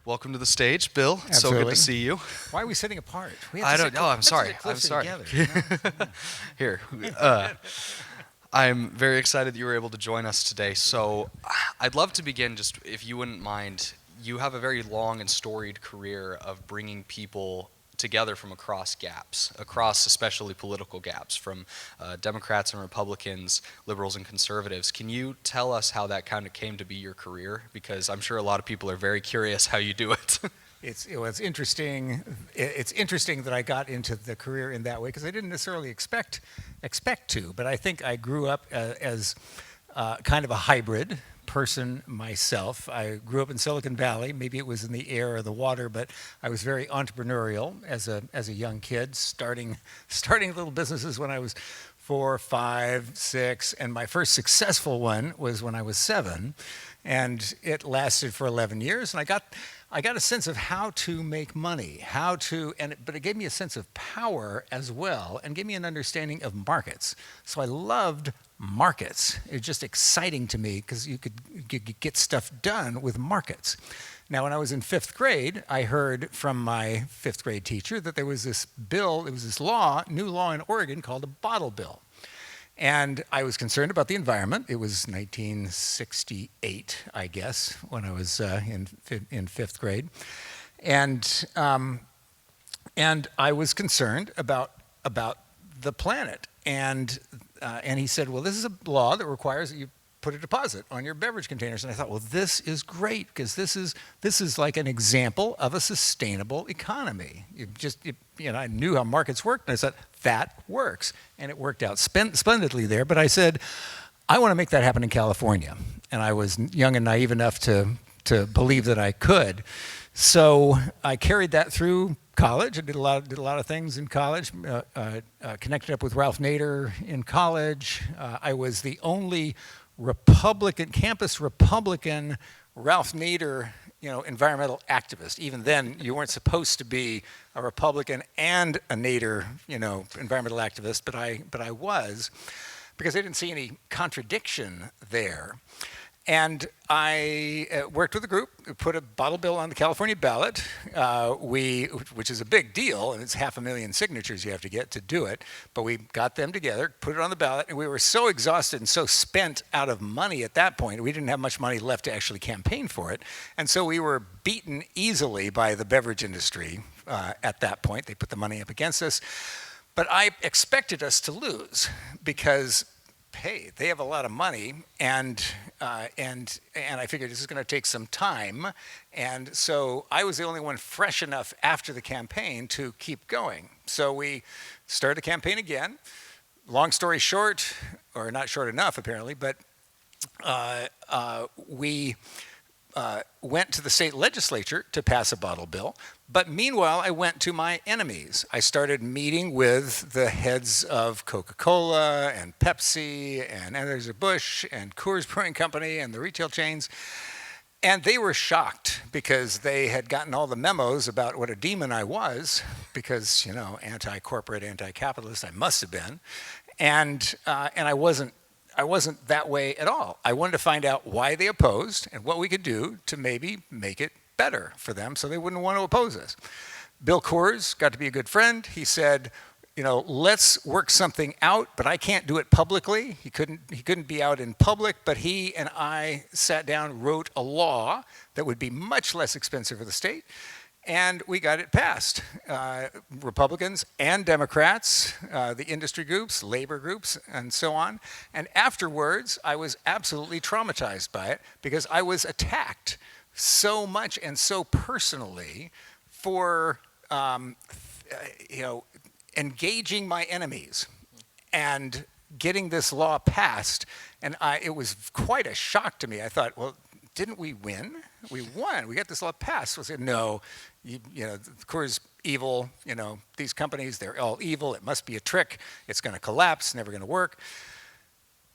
Welcome to the stage, Bill. It's so good Absolutely. to see you. Why are we sitting apart? We have I to don't sit know. I'm sorry. I'm closer sorry. together. You know? Here. Uh, I'm very excited that you were able to join us today. So, I'd love to begin just, if you wouldn't mind. You have a very long and storied career of bringing people together from across gaps, across especially political gaps, from Democrats and Republicans, liberals and conservatives. Can you tell us how that kind of came to be your career? Because I'm sure a lot of people are very curious how you do it. It's interesting. It's interesting that I got into the career in that way because I didn't necessarily expect to. But I think I grew up as kind of a hybrid person myself. I grew up in Silicon Valley. Maybe it was in the air or the water, but I was very entrepreneurial as a young kid, starting little businesses when I was 4, 5, 6, and my first successful one was when I was 7, and it lasted for 11 years. And I got a sense of how to make money, but it gave me a sense of power as well, and gave me an understanding of markets. So I loved markets. It was just exciting to me because you could get stuff done with markets. Now, when I was in 5th grade, I heard from my 5th grade teacher that there was this bill, there was this new law in Oregon called a bottle bill. And I was concerned about the environment. It was 1968, I guess, when I was in 5th grade. And I was concerned about the planet. And he said, well, this is a law that requires that you put a deposit on your beverage containers. And I thought, well, this is great because this is like an example of a sustainable economy. I knew how markets worked, and I said, that works. And it worked out splendidly there. But I said, I want to make that happen in California. And I was young and naive enough to believe that I could. So I carried that through college. I did a lot of things in college. Connected up with Ralph Nader in college. I was the only campus Republican Ralph Nader, environmental activist. Even then, you weren't supposed to be a Republican and a Nader, environmental activist, but I was, because I didn't see any contradiction there. And I worked with a group, put a bottle bill on the California ballot, which is a big deal, and it's 500,000 signatures you have to get to do it. But we got them together, put it on the ballot, and we were so exhausted and so spent out of money at that point. We didn't have much money left to actually campaign for it. And so we were beaten easily by the beverage industry at that point. They put the money up against us. But I expected us to lose because, hey, they have a lot of money, and I figured this is going to take some time, and so I was the only one fresh enough after the campaign to keep going. So we started the campaign again. Long story short, or not short enough apparently, but we went to the state legislature to pass a bottle bill. But meanwhile, I went to my enemies. I started meeting with the heads of Coca-Cola and Pepsi and Anheuser-Busch and Coors Brewing Company and the retail chains. And they were shocked because they had gotten all the memos about what a demon I was, because, anti-corporate, anti-capitalist I must have been. And I wasn't that way at all. I wanted to find out why they opposed and what we could do to maybe make it better for them so they wouldn't want to oppose us. Bill Coors got to be a good friend. He said, let's work something out, but I can't do it publicly. He couldn't be out in public, but he and I sat down, wrote a law that would be much less expensive for the state, and we got it passed. Republicans and Democrats, the industry groups, labor groups, and so on. And afterwards, I was absolutely traumatized by it because I was attacked so much and so personally for, engaging my enemies and getting this law passed. And it was quite a shock to me. I thought, well, didn't we win? We won. We got this law passed. I said, no, Coors evil. These companies, they're all evil. It must be a trick. It's going to collapse. Never going to work.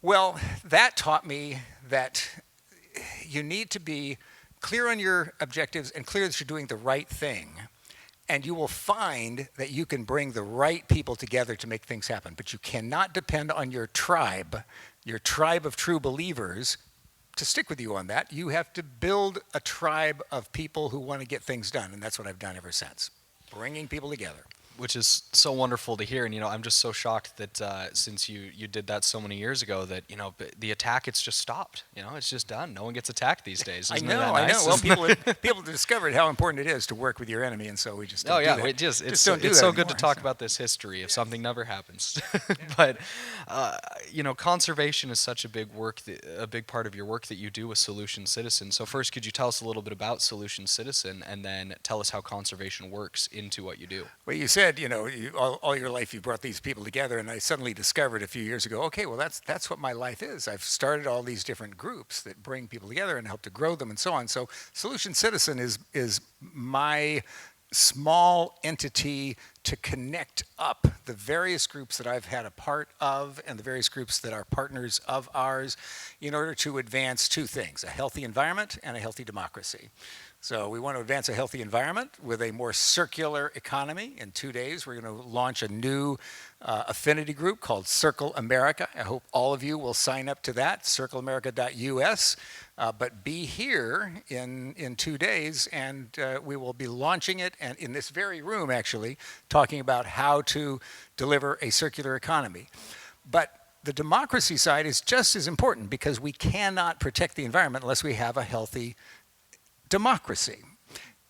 Well, that taught me that you need to be clear on your objectives and clear that you're doing the right thing. And you will find that you can bring the right people together to make things happen. But you cannot depend on your tribe of true believers to stick with you on that, you have to build a tribe of people who want to get things done, and that's what I've done ever since, bringing people together. Which is so wonderful to hear. And I'm just so shocked that since you did that so many years ago, that the attack, it's just stopped. It's just done. No one gets attacked these days. Isn't that I nice? know. Well, people have discovered how important it is to work with your enemy, and so we just don't Oh do yeah, that. it's don't do it's that so good to anymore, talk so. about this history if something never happens. But conservation is such a big a big part of your work that you do with Solution Citizen. So first, could you tell us a little bit about Solution Citizen, and then tell us how conservation works into what you do? Well, you said, all your life you brought these people together, and I suddenly discovered a few years ago, okay, well, that's what my life is. I've started all these different groups that bring people together and help to grow them and so on. So Solution Citizen is my small entity to connect up the various groups that I've had a part of and the various groups that are partners of ours in order to advance two things: a healthy environment and a healthy democracy. So we want to advance a healthy environment with a more circular economy. In 2 days, we're going to launch a new affinity group called Circle America. I hope all of you will sign up to that, circleamerica.us. But be here in 2 days, and we will be launching it, and in this very room, actually, talking about how to deliver a circular economy. But the democracy side is just as important, because we cannot protect the environment unless we have a healthy democracy.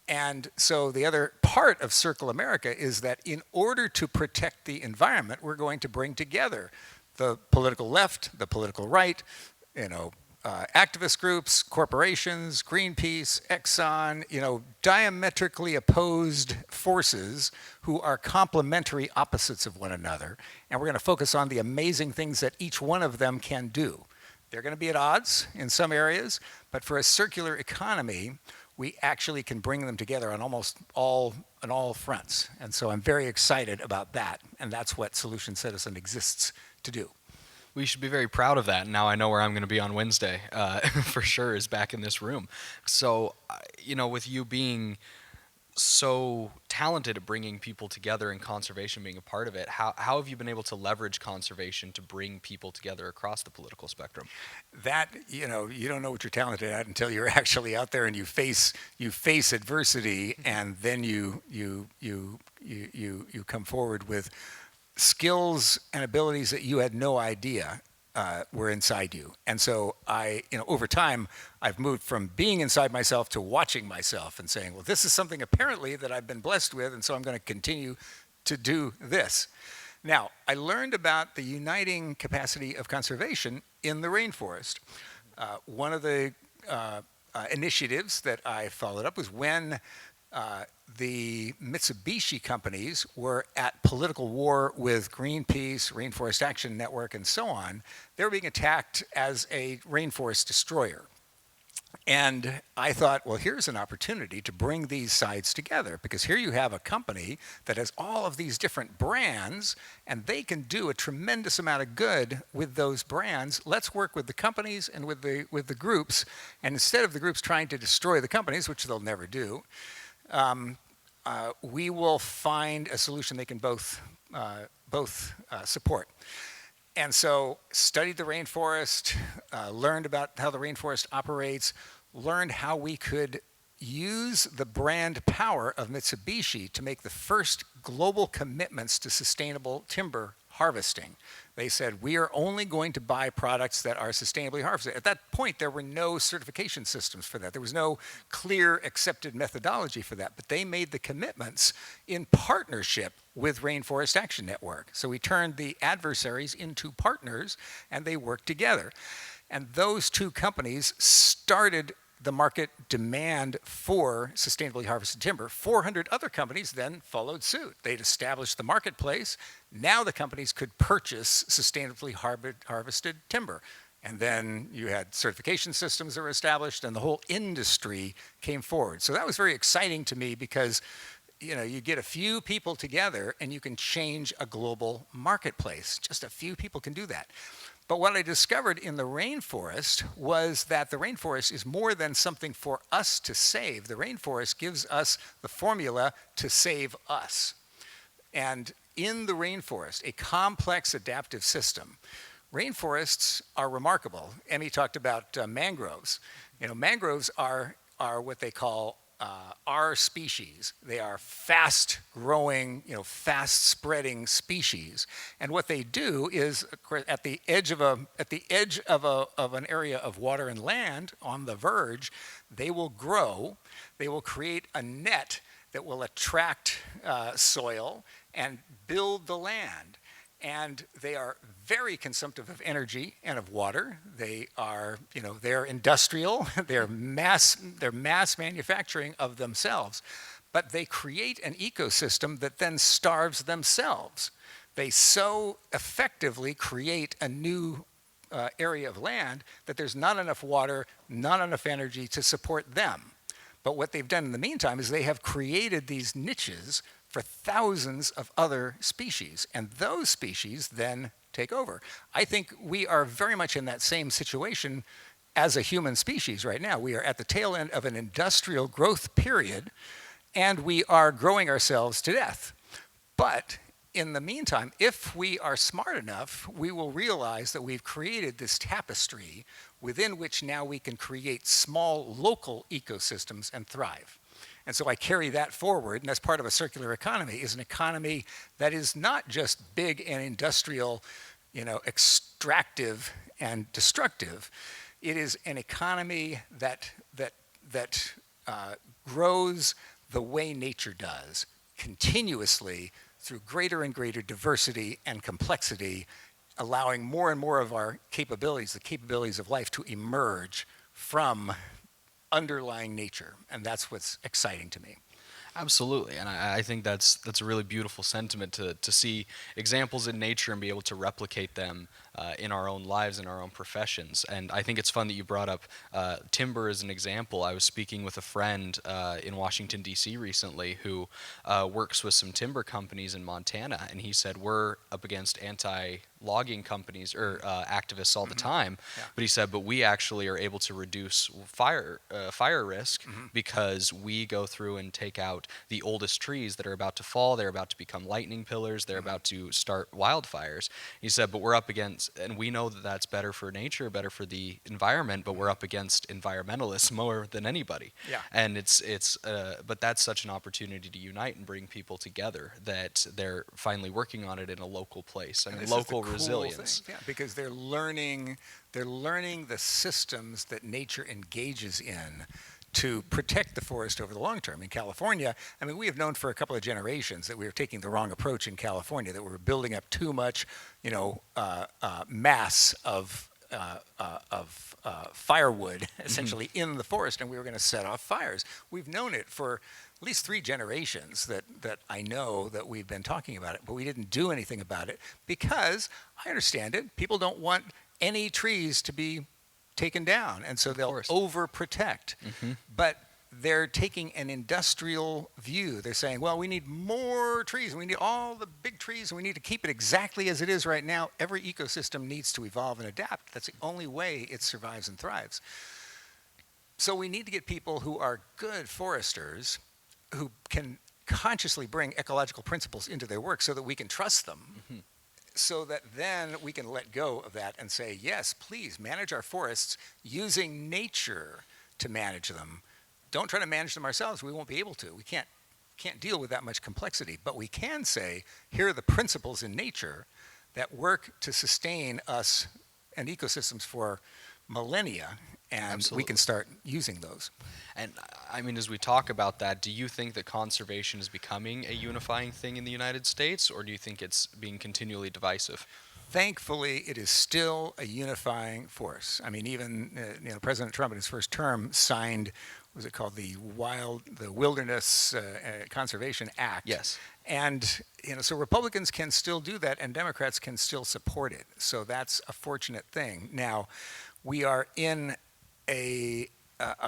And so the other part of Circle America is that in order to protect the environment, we're going to bring together the political left, the political right, activist groups, corporations, Greenpeace, Exxon, diametrically opposed forces who are complementary opposites of one another. And we're going to focus on the amazing things that each one of them can do. They're going to be at odds in some areas, but for a circular economy, we actually can bring them together on all fronts. And so I'm very excited about that, and that's what Solution Citizen exists to do. We should be very proud of that. And now I know where I'm going to be on Wednesday, for sure, is back in this room. So, with you being so talented at bringing people together and conservation being a part of it, how have you been able to leverage conservation to bring people together across the political spectrum? That, you don't know what you're talented at until you're actually out there and you face adversity, and then you come forward with skills and abilities that you had no idea were inside you. And so over time, I've moved from being inside myself to watching myself and saying, well, this is something apparently that I've been blessed with, and so I'm going to continue to do this. Now, I learned about the uniting capacity of conservation in the rainforest. One of the initiatives that I followed up was when the Mitsubishi companies were at political war with Greenpeace, Rainforest Action Network, and so on. They were being attacked as a rainforest destroyer. And I thought, well, here's an opportunity to bring these sides together, because here you have a company that has all of these different brands, and they can do a tremendous amount of good with those brands. Let's work with the companies and with the groups, and instead of the groups trying to destroy the companies, which they'll never do, we will find a solution they can both support. And so studied the rainforest, learned about how the rainforest operates, learned how we could use the brand power of Mitsubishi to make the first global commitments to sustainable timber harvesting. They said, we are only going to buy products that are sustainably harvested. At that point, there were no certification systems for that. There was no clear accepted methodology for that, but they made the commitments in partnership with Rainforest Action Network. So we turned the adversaries into partners, and they worked together. And those two companies started the market demand for sustainably harvested timber. 400 other companies then followed suit. They'd established the marketplace. Now the companies could purchase sustainably harvested timber. And then you had certification systems that were established, and the whole industry came forward. So that was very exciting to me, because you get a few people together and you can change a global marketplace. Just a few people can do that. But what I discovered in the rainforest was that the rainforest is more than something for us to save. The rainforest gives us the formula to save us. And in the rainforest, a complex adaptive system, Rainforests are remarkable. Emmy talked about mangroves. Mangroves are what they call our species. They are fast-growing, fast-spreading species. And what they do is, at the edge of an area of water and land, on the verge, they will grow. They will create a net that will attract soil and build the land. And they are very consumptive of energy and of water. They are, they're industrial. they're mass manufacturing of themselves. But they create an ecosystem that then starves themselves. They so effectively create a new area of land that there's not enough water, not enough energy to support them. But what they've done in the meantime is they have created these niches for thousands of other species, and those species then take over. I think we are very much in that same situation as a human species right now. We are at the tail end of an industrial growth period, and we are growing ourselves to death. But in the meantime, if we are smart enough, we will realize that we've created this tapestry within which now we can create small local ecosystems and thrive. And so I carry that forward, and that's part of a circular economy, is an economy that is not just big and industrial, extractive and destructive. It is an economy that grows the way nature does, continuously through greater and greater diversity and complexity, allowing more and more of our capabilities, the capabilities of life, to emerge from underlying nature, and that's what's exciting to me. Absolutely, and I think that's a really beautiful sentiment to see examples in nature and be able to replicate them in our own lives, in our own professions. And I think it's fun that you brought up timber as an example. I was speaking with a friend in Washington, D.C. recently who works with some timber companies in Montana, and he said, we're up against anti-logging companies or activists all the time, Yeah. but he said, but we actually are able to reduce fire risk because we go through and take out the oldest trees that are about to fall. They're about to become lightning pillars. They're about to start wildfires. He said, but we're up against, and we know that that's better for nature, better for the environment, but we're up against environmentalists more than anybody. Yeah. And but that's such an opportunity to unite and bring people together that they're finally working on it in a local place. I mean, local resilience. Yeah, because they're learning the systems that nature engages in to protect the forest over the long term. In California, I mean, we have known for a couple of generations that we were taking the wrong approach in California, that we were building up too much, mass of firewood, essentially, in the forest, and we were going to set off fires. We've known it for at least 3 generations that I know that we've been talking about it, but we didn't do anything about it because, I understand it, people don't want any trees to be taken down, and so they'll overprotect. But they're taking an industrial view. They're saying, well, we need more trees. We need all the big trees, and we need to keep it exactly as it is right now. Every ecosystem needs to evolve and adapt. That's the only way it survives and thrives. So we need to get people who are good foresters, who can consciously bring ecological principles into their work so that we can trust them. So that then we can let go of that and say, yes, please manage our forests using nature to manage them. Don't try to manage them ourselves. We won't be able to. We can't deal with that much complexity. But we can say, here are the principles in nature that work to sustain us and ecosystems for millennia, and Absolutely. we can start using those. And I mean, as we talk about that, do you think that conservation is becoming a unifying thing in the United States, or do you think it's being continually divisive? Thankfully, it is still a unifying force. I mean, even President Trump in his first term signed, what was it called, the Wilderness Conservation Act. Yes. And so Republicans can still do that, and Democrats can still support it. So that's a fortunate thing. Now, we are in a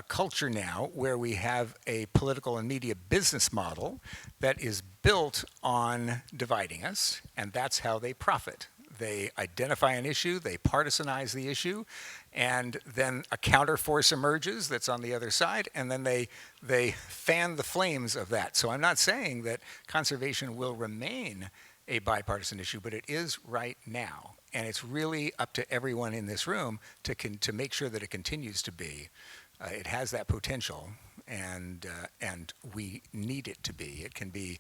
culture now where we have a political and media business model that is built on dividing us, and that's how they profit. They identify an issue, they partisanize the issue, and then a counterforce emerges that's on the other side, and then they fan the flames of that. So I'm not saying that conservation will remain a bipartisan issue, but it is right now. And it's really up to everyone in this room to make sure that it continues to be. It has that potential, and we need it to be. It can be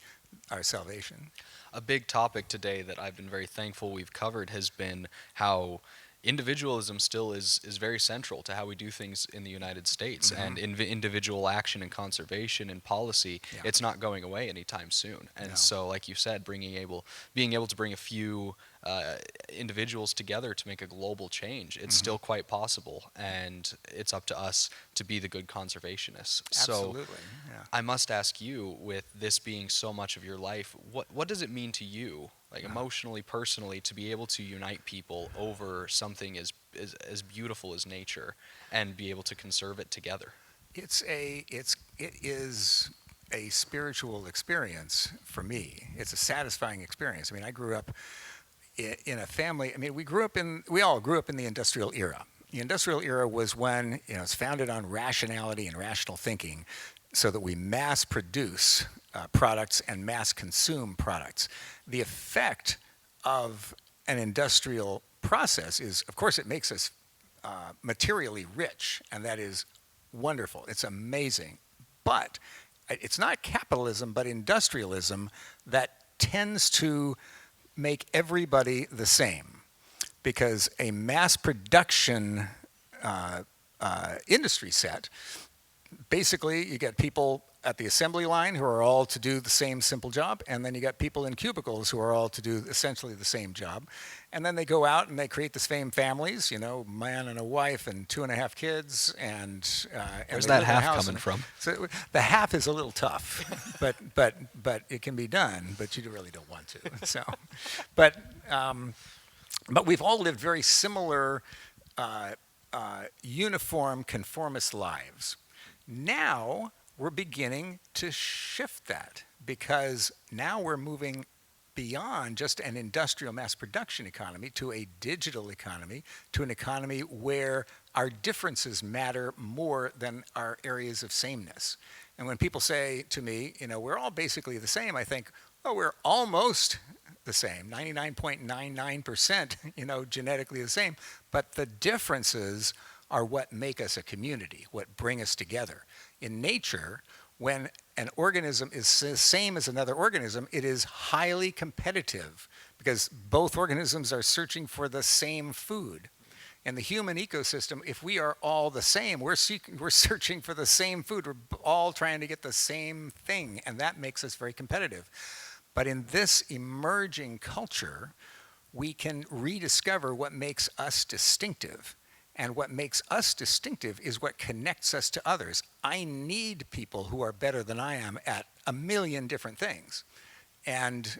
our salvation. A big topic today that I've been very thankful we've covered has been how individualism still is very central to how we do things in the United States, and individual action and conservation and policy. Yeah. It's not going away anytime soon. And No. so, like you said, being able to bring a few individuals together to make a global change, it's still quite possible, and it's up to us to be the good conservationists. So Absolutely. Yeah. I must ask you, with this being so much of your life, what does it mean to you, like emotionally, personally, to be able to unite people over something as beautiful as nature and be able to conserve it together? It is a spiritual experience for me. It's a satisfying experience. I mean, I grew up in a family. I mean, we all grew up in the industrial era. The industrial era was when, it's founded on rationality and rational thinking, so that we mass produce products and mass consume products. The effect of an industrial process is, of course, it makes us materially rich, and that is wonderful. It's amazing. But it's not capitalism, but industrialism that tends to make everybody the same, because a mass production industry set, basically you get people at the assembly line who are all to do the same simple job, and then you got people in cubicles who are all to do essentially the same job, and then they go out and they create the same families, man and a wife and 2.5 kids, and Where's they that live in a half house. coming from? So the half is a little tough, but it can be done, but you really don't want to. So, but we've all lived very similar, uniform, conformist lives. Now we're beginning to shift that, because now we're moving beyond just an industrial mass production economy to a digital economy, to an economy where our differences matter more than our areas of sameness. And when people say to me, we're all basically the same, I think, well, we're almost the same, 99.99%, genetically the same, but the differences are what make us a community, what bring us together. In nature, when an organism is the same as another organism, it is highly competitive, because both organisms are searching for the same food. In the human ecosystem, if we are all the same, we're searching for the same food. We're all trying to get the same thing, and that makes us very competitive. But in this emerging culture, we can rediscover what makes us distinctive. And what makes us distinctive is what connects us to others. I need people who are better than I am at a million different things. And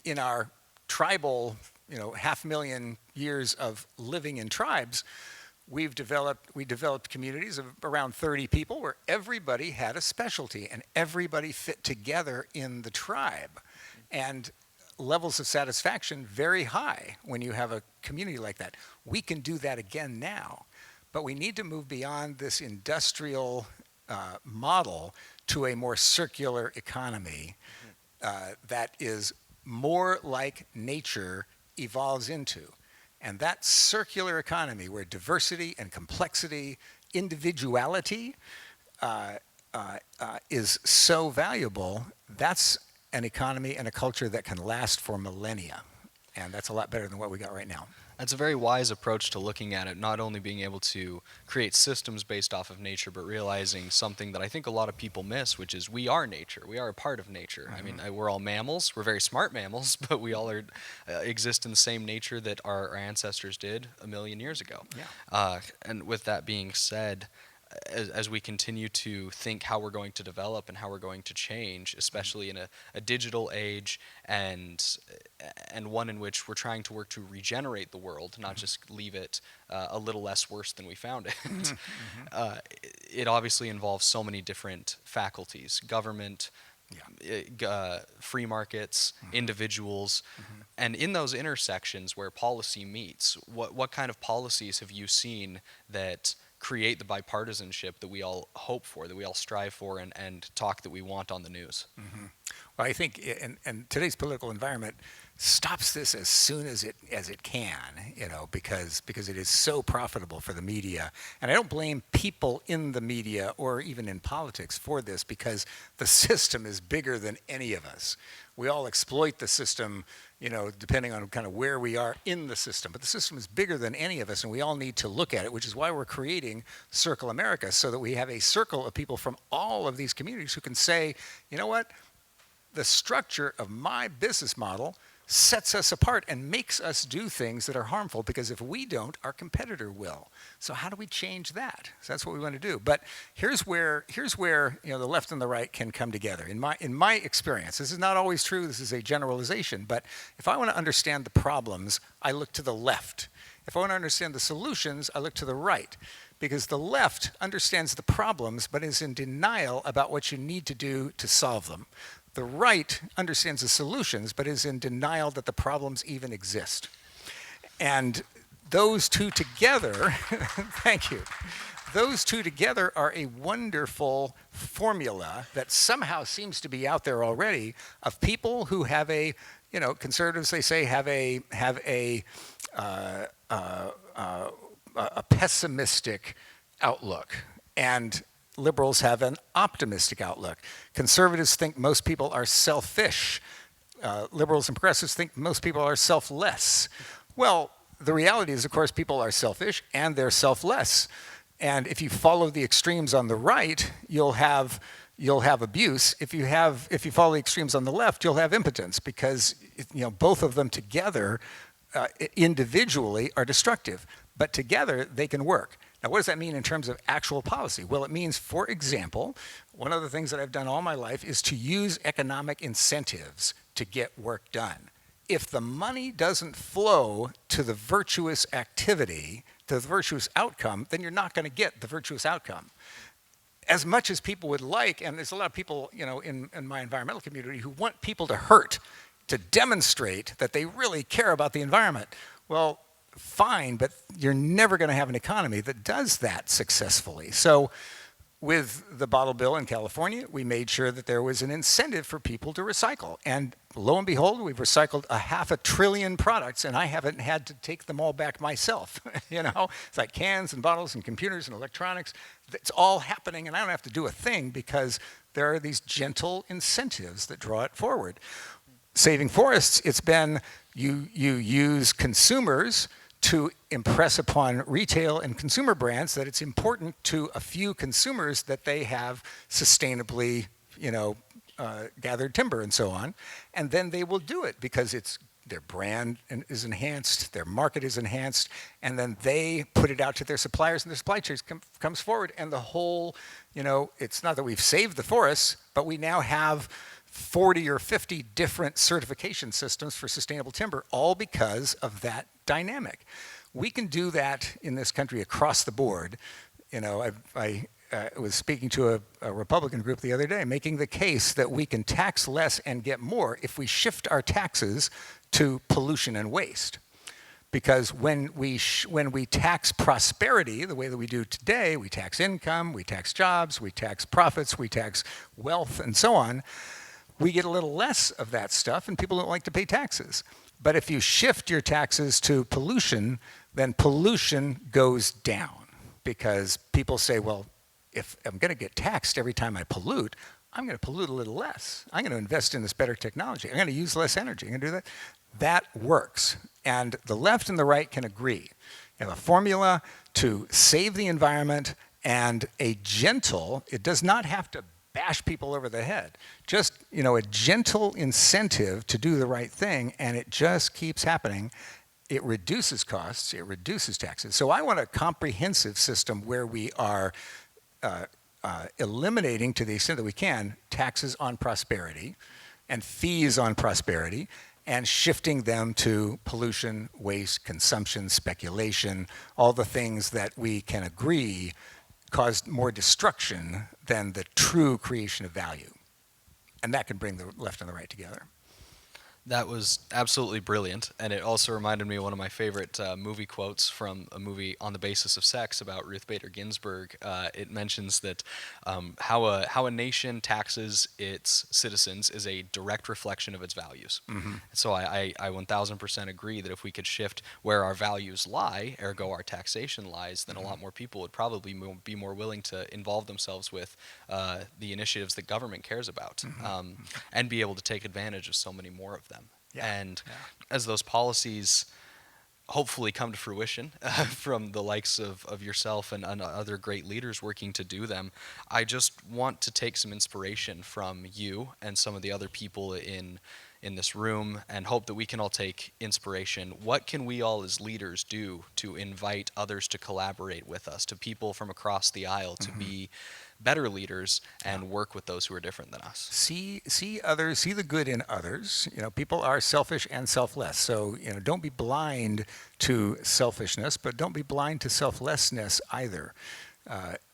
in our tribal, 500,000 years of living in tribes, we developed communities of around 30 people where everybody had a specialty and everybody fit together in the tribe. And levels of satisfaction very high when you have a community like that. We can do that again now, but we need to move beyond this industrial model to a more circular economy that is more like nature evolves into. And that circular economy, where diversity and complexity, individuality is so valuable, that's an economy and a culture that can last for millennia. And that's a lot better than what we got right now. That's a very wise approach to looking at it, not only being able to create systems based off of nature, but realizing something that I think a lot of people miss, which is we are nature. We are a part of nature. I mean, we're all mammals. We're very smart mammals, but we all exist in the same nature that our ancestors did 1,000,000 years ago. Yeah. And with that being said, as we continue to think how we're going to develop and how we're going to change, especially in a digital age and one in which we're trying to work to regenerate the world, not just leave it a little less worse than we found it. It obviously involves so many different faculties: government, free markets, individuals, and in those intersections where policy meets, what kind of policies have you seen that create the bipartisanship that we all hope for, that we all strive for, and talk that we want on the news. Well, I think, and today's political environment stops this as soon as it can, because it is so profitable for the media. And I don't blame people in the media or even in politics for this, because the system is bigger than any of us. We all exploit the system, depending on kind of where we are in the system. But the system is bigger than any of us, and we all need to look at it, which is why we're creating Circle America, so that we have a circle of people from all of these communities who can say, you know what? The structure of my business model sets us apart and makes us do things that are harmful, because if we don't, our competitor will. So how do we change that? So that's what we want to do. But here's where the left and the right can come together. In my experience, this is not always true. This is a generalization. But if I want to understand the problems, I look to the left. If I want to understand the solutions, I look to the right. Because the left understands the problems but is in denial about what you need to do to solve them. The right understands the solutions but is in denial that the problems even exist. And those two together, thank you, those two together are a wonderful formula that somehow seems to be out there already, of people who have a, conservatives, they say, have a pessimistic outlook, and liberals have an optimistic outlook. Conservatives think most people are selfish. Liberals and progressives think most people are selfless. Well, the reality is, of course, people are selfish and they're selfless. And if you follow the extremes on the right, you'll have abuse. If you follow the extremes on the left, you'll have impotence, because both of them together individually are destructive, but together they can work. Now, what does that mean in terms of actual policy? Well, it means, for example, one of the things that I've done all my life is to use economic incentives to get work done. If the money doesn't flow to the virtuous activity, to the virtuous outcome, then you're not going to get the virtuous outcome. As much as people would like, and there's a lot of people, in my environmental community who want people to hurt, to demonstrate that they really care about the environment. Well, fine, but you're never going to have an economy that does that successfully. So with the bottle bill in California, we made sure that there was an incentive for people to recycle. And lo and behold, we've recycled 500 billion products, and I haven't had to take them all back myself. It's like cans and bottles and computers and electronics. It's all happening, and I don't have to do a thing, because there are these gentle incentives that draw it forward. Saving forests, it's been you use consumers to impress upon retail and consumer brands that it's important to a few consumers that they have sustainably, gathered timber and so on, and then they will do it because their brand is enhanced, their market is enhanced, and then they put it out to their suppliers, and their supply chain comes forward, and the whole, it's not that we've saved the forests, but we now have 40 or 50 different certification systems for sustainable timber, all because of that dynamic. We can do that in this country across the board. I was speaking to a Republican group the other day, making the case that we can tax less and get more if we shift our taxes to pollution and waste. Because when we tax prosperity the way that we do today, we tax income, we tax jobs, we tax profits, we tax wealth, and so on, we get a little less of that stuff, and people don't like to pay taxes. But if you shift your taxes to pollution, then pollution goes down, because people say, well, if I'm going to get taxed every time I pollute, I'm going to pollute a little less. I'm going to invest in this better technology. I'm going to use less energy. I'm going to do that. That works. And the left and the right can agree. You have a formula to save the environment, and it does not have to bash people over the head. Just, a gentle incentive to do the right thing, and it just keeps happening. It reduces costs, it reduces taxes. So I want a comprehensive system where we are eliminating, to the extent that we can, taxes on prosperity and fees on prosperity, and shifting them to pollution, waste, consumption, speculation, all the things that we can agree caused more destruction than the true creation of value. And that can bring the left and the right together. That was absolutely brilliant, and it also reminded me of one of my favorite movie quotes from a movie on the basis of sex about Ruth Bader Ginsburg. It mentions that how a nation taxes its citizens is a direct reflection of its values. Hmm. So I 1000% agree that if we could shift where our values lie, ergo our taxation lies, then a lot more people would probably be more willing to involve themselves with the initiatives that government cares about, and be able to take advantage of so many more of them. Yeah, And yeah. as those policies hopefully come to fruition from the likes of yourself and other great leaders working to do them, I just want to take some inspiration from you and some of the other people in this room and hope that we can all take inspiration. What can we all as leaders do to invite others to collaborate with us, to people from across the aisle, to Hmm. be better leaders Yeah. and work with those who are different than us? See others, see the good in others. People are selfish and selfless. So, don't be blind to selfishness, but don't be blind to selflessness either.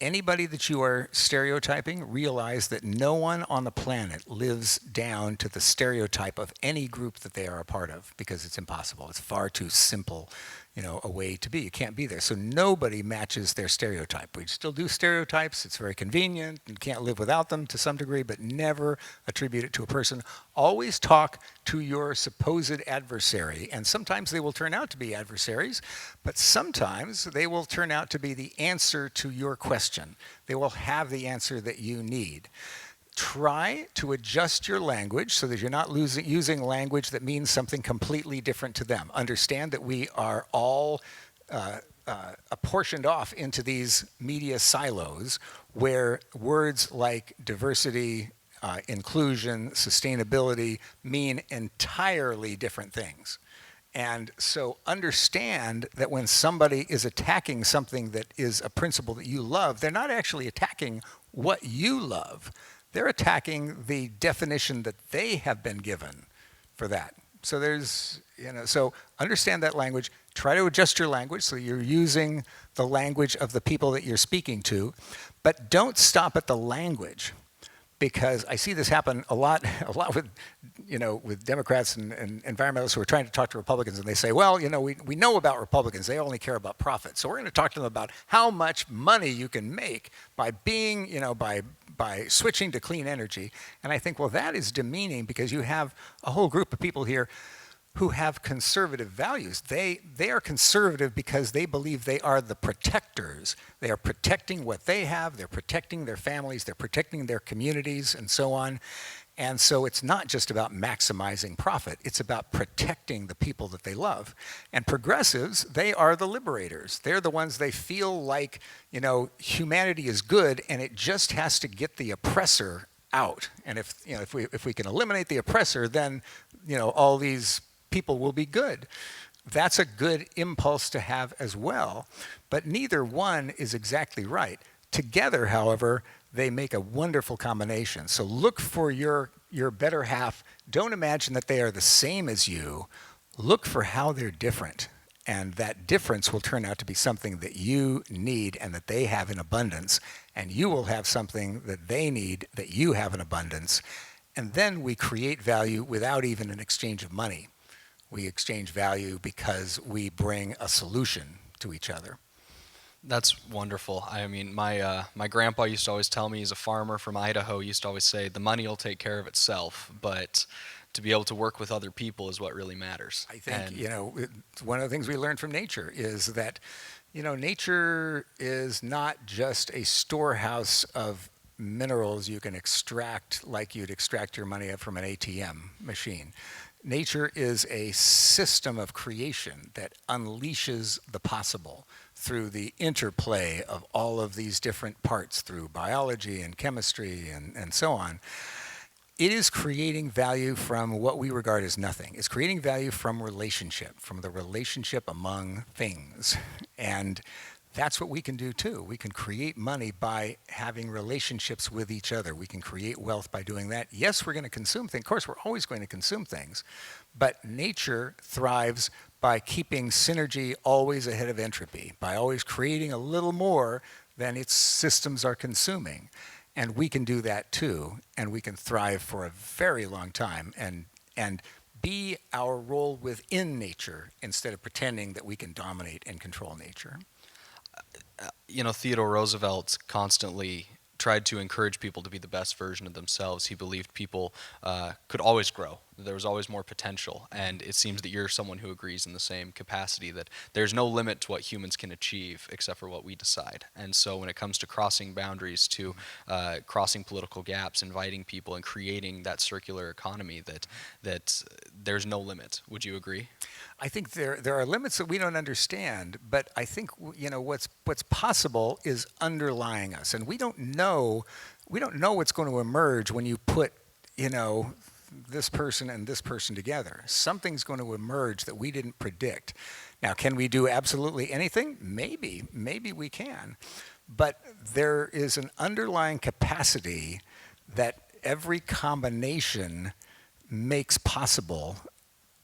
Anybody that you are stereotyping, realize that no one on the planet lives down to the stereotype of any group that they are a part of, because it's impossible. It's far too simple, a way to be. You can't be there. So nobody matches their stereotype. We still do stereotypes. It's very convenient. You can't live without them to some degree, but never attribute it to a person. Always talk to your supposed adversary. And sometimes they will turn out to be adversaries, but sometimes they will turn out to be the answer to your question. They will have the answer that you need. Try to adjust your language so that you're not using language that means something completely different to them. Understand that we are all apportioned off into these media silos where words like diversity, inclusion, sustainability mean entirely different things. And so understand that when somebody is attacking something that is a principle that you love, they're not actually attacking what you love. They're attacking the definition that they have been given for that. So so understand that language. Try to adjust your language so you're using the language of the people that you're speaking to, but don't stop at the language, because I see this happen a lot with, with Democrats and environmentalists who are trying to talk to Republicans, and they say, well, we know about Republicans. They only care about profit. So we're going to talk to them about how much money you can make by being, by switching to clean energy. And I think, well, that is demeaning, because you have a whole group of people here who have conservative values. They are conservative because they believe they are the protectors. They are protecting what they have, they're protecting their families, they're protecting their communities, and so on. And so it's not just about maximizing profit, it's about protecting the people that they love. And progressives, they are the liberators. They're the ones, they feel like, humanity is good and it just has to get the oppressor out. And if we can eliminate the oppressor, then, all these people will be good. That's a good impulse to have as well, but neither one is exactly right. Together, however, they make a wonderful combination. So look for your better half. Don't imagine that they are the same as you. Look for how they're different. And that difference will turn out to be something that you need and that they have in abundance. And you will have something that they need that you have in abundance. And then we create value without even an exchange of money. We exchange value because we bring a solution to each other. That's wonderful. I mean, my grandpa used to always tell me, he's a farmer from Idaho, used to always say, the money will take care of itself, but to be able to work with other people is what really matters. I think, And one of the things we learned from nature is that, nature is not just a storehouse of minerals you can extract like you'd extract your money from an ATM machine. Nature is a system of creation that unleashes the possible through the interplay of all of these different parts, through biology and chemistry and so on. It is creating value from what we regard as nothing. It's creating value from relationship, from the relationship among things. And that's what we can do too. We can create money by having relationships with each other. We can create wealth by doing that. Yes, we're going to consume things. Of course, we're always going to consume things. But nature thrives by keeping synergy always ahead of entropy, by always creating a little more than its systems are consuming. And we can do that too, and we can thrive for a very long time and be our role within nature instead of pretending that we can dominate and control nature. Theodore Roosevelt constantly tried to encourage people to be the best version of themselves. He believed people could always grow. There was always more potential. And it seems that you're someone who agrees in the same capacity that there's no limit to what humans can achieve except for what we decide. And so when it comes to crossing boundaries, to crossing political gaps, inviting people and creating that circular economy, that there's no limit. Would you agree? I think there are limits that we don't understand, but I think what's possible is underlying us, and we don't know what's going to emerge when you put this person and this person together. Something's going to emerge that we didn't predict. Now, can we do absolutely anything? Maybe we can, but there is an underlying capacity that every combination makes possible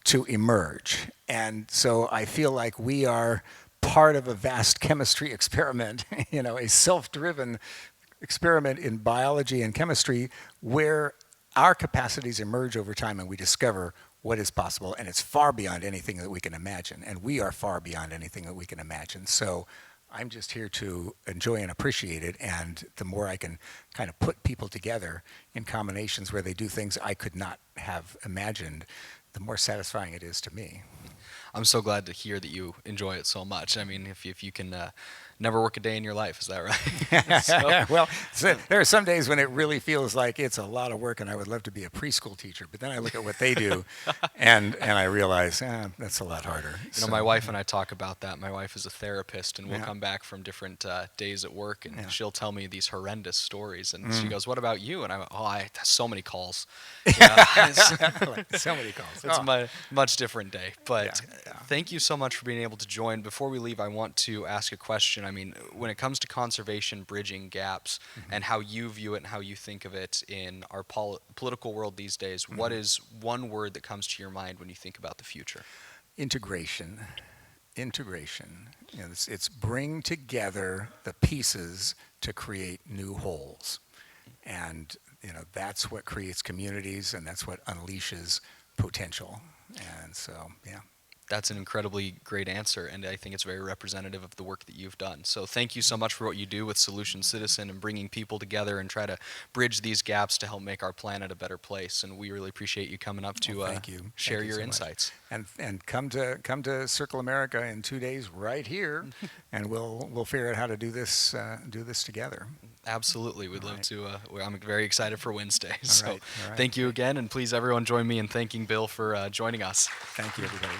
to emerge. And so I feel like we are part of a vast chemistry experiment, a self-driven experiment in biology and chemistry where our capacities emerge over time and we discover what is possible, and it's far beyond anything that we can imagine, and we are far beyond anything that we can imagine. So I'm just here to enjoy and appreciate it, and the more I can kind of put people together in combinations where they do things I could not have imagined, the more satisfying it is to me. I'm so glad to hear that you enjoy it so much. I mean, if you can never work a day in your life, is that right? Well, there are some days when it really feels like it's a lot of work, and I would love to be a preschool teacher. But then I look at what they do, and I realize that's a lot harder. My wife and I talk about that. My wife is a therapist, and we'll come back from different days at work, and she'll tell me these horrendous stories. And she goes, "What about you?" And I have so many calls. So many calls. It's a much different day. But thank you so much for being able to join. Before we leave, I want to ask a question. I mean, when it comes to conservation, bridging gaps, and how you view it and how you think of it in our political world these days, what is one word that comes to your mind when you think about the future? Integration. It's bring together the pieces to create new wholes. And that's what creates communities, and that's what unleashes potential. And so, That's an incredibly great answer, and I think it's very representative of the work that you've done. So thank you so much for what you do with Solution Citizen and bringing people together and try to bridge these gaps to help make our planet a better place. And we really appreciate you coming up to share your insights. And come to Circle America in 2 days right here, and we'll figure out how to do this together. Absolutely, we'd love to. I'm very excited for Wednesday. All right. Thank you again, and please everyone join me in thanking Bill for joining us. Thank you, everybody.